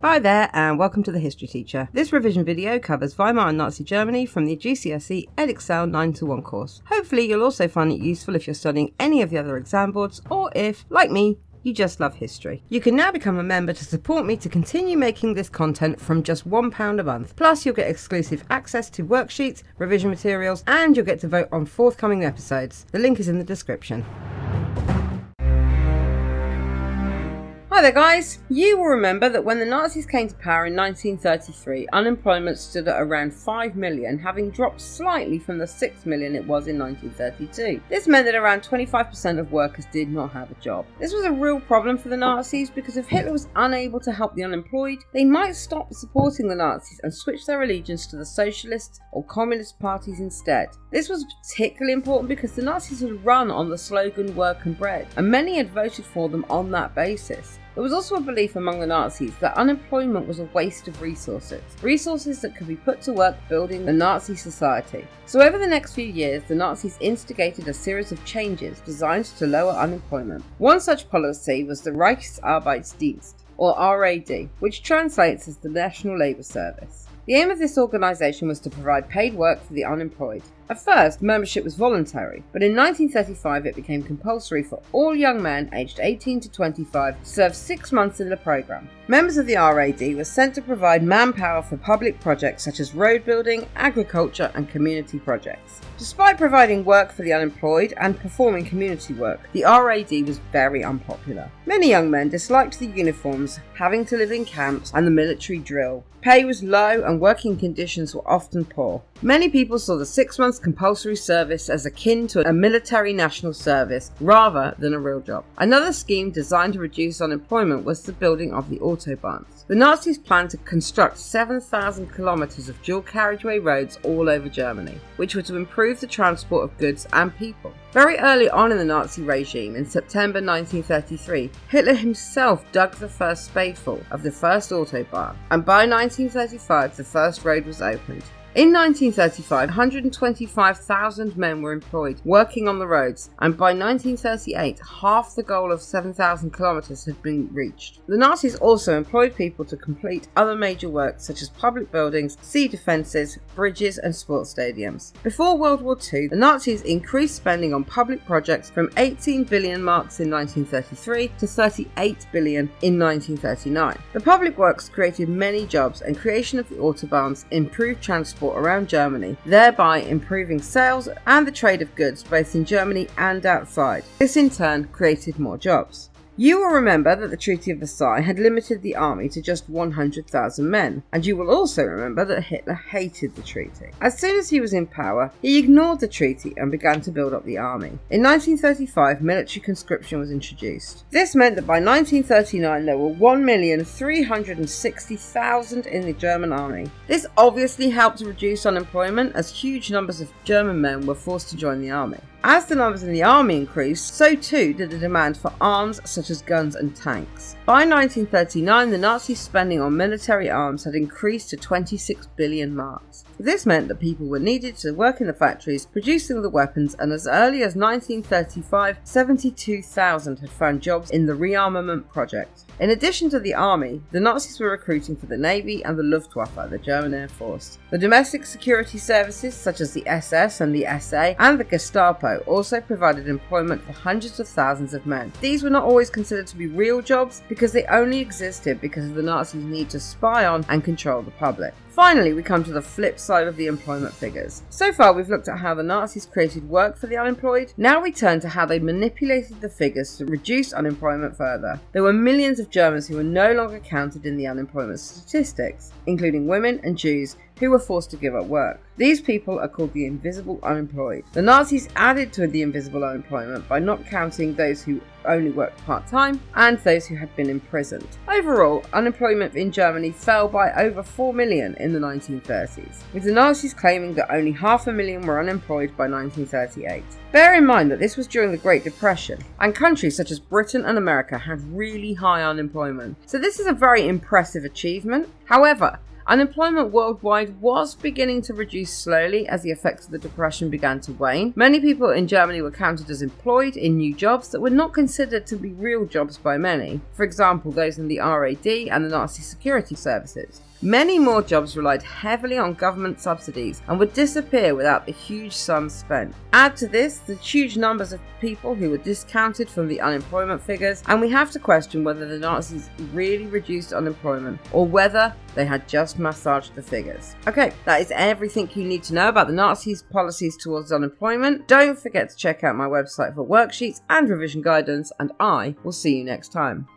Hi there and welcome to the History Teacher. This revision video covers Weimar and Nazi Germany from the GCSE Edexcel 9-1 course. Hopefully you'll also find it useful if you're studying any of the other exam boards or if, like me, you just love history. You can now become a member to support me to continue making this content from just £1 a month. Plus you'll get exclusive access to worksheets, revision materials, and you'll get to vote on forthcoming episodes. The link is in the description. Hi there guys! You will remember that when the Nazis came to power in 1933, unemployment stood at around 5 million, having dropped slightly from the 6 million it was in 1932. This meant that around 25% of workers did not have a job. This was a real problem for the Nazis because if Hitler was unable to help the unemployed, they might stop supporting the Nazis and switch their allegiance to the socialist or communist parties instead. This was particularly important because the Nazis had run on the slogan "work and bread," and many had voted for them on that basis. There was also a belief among the Nazis that unemployment was a waste of resources that could be put to work building the Nazi society. So over the next few years, the Nazis instigated a series of changes designed to lower unemployment. One such policy was the Rearmament, or RAD, which translates as the National Labour Service. The aim of this organisation was to provide paid work for the unemployed. At first, membership was voluntary, but in 1935 it became compulsory for all young men aged 18 to 25 to serve 6 months in the programme. Members of the RAD were sent to provide manpower for public projects such as road building, agriculture and community projects. Despite providing work for the unemployed and performing community work, the RAD was very unpopular. Many young men disliked the uniforms, having to live in camps and the military drill. Pay was low and working conditions were often poor. Many people saw the 6 months compulsory service as akin to a military national service rather than a real job. Another scheme designed to reduce unemployment was the building of the Autobahns. The Nazis planned to construct 7,000 kilometers of dual carriageway roads all over Germany, which were to improve the transport of goods and people. Very early on in the Nazi regime, in September 1933, Hitler himself dug the first spadeful of the first Autobahn, and by 1935 the first road was opened. In 1935, 125,000 men were employed working on the roads, and by 1938, half the goal of 7,000 kilometres had been reached. The Nazis also employed people to complete other major works such as public buildings, sea defences, bridges and sports stadiums. Before World War II, the Nazis increased spending on public projects from 18 billion marks in 1933 to 38 billion in 1939. The public works created many jobs, and creation of the Autobahns improved transport around Germany, thereby improving sales and the trade of goods both in Germany and outside. This in turn created more jobs. You will remember that the Treaty of Versailles had limited the army to just 100,000 men, and you will also remember that Hitler hated the treaty. As soon as he was in power, he ignored the treaty and began to build up the army. In 1935, military conscription was introduced. This meant that by 1939 there were 1,360,000 in the German army. This obviously helped to reduce unemployment, as huge numbers of German men were forced to join the army. As the numbers in the army increased, so too did the demand for arms such as guns and tanks. By 1939, the Nazi spending on military arms had increased to 26 billion marks. This meant that people were needed to work in the factories producing the weapons, and as early as 1935, 72,000 had found jobs in the Rearmament project. In addition to the army, the Nazis were recruiting for the Navy and the Luftwaffe, the German Air Force. The domestic security services such as the SS and the SA and the Gestapo also provided employment for hundreds of thousands of men. These were not always considered to be real jobs because they only existed because of the Nazis' need to spy on and control the public. Finally, we come to the flip side of the employment figures. So far, we've looked at how the Nazis created work for the unemployed. Now we turn to how they manipulated the figures to reduce unemployment further. There were millions of Germans who were no longer counted in the unemployment statistics, including women and Jews who were forced to give up work. These people are called the invisible unemployed. The Nazis added to the invisible unemployment by not counting those who only worked part-time and those who had been imprisoned. Overall, unemployment in Germany fell by over 4 million in the 1930s, with the Nazis claiming that only 500,000 were unemployed by 1938. Bear in mind that this was during the Great Depression, and countries such as Britain and America had really high unemployment, so this is a very impressive achievement. However, Unemployment worldwide was beginning to reduce slowly as the effects of the Depression began to wane. Many people in Germany were counted as employed in new jobs that were not considered to be real jobs by many. For example, those in the RAD and the Nazi security services. Many more jobs relied heavily on government subsidies and would disappear without the huge sums spent. Add to this the huge numbers of people who were discounted from the unemployment figures, and we have to question whether the Nazis really reduced unemployment or whether they had just massaged the figures. Okay, that is everything you need to know about the Nazis' policies towards unemployment. Don't forget to check out my website for worksheets and revision guidance, and I will see you next time.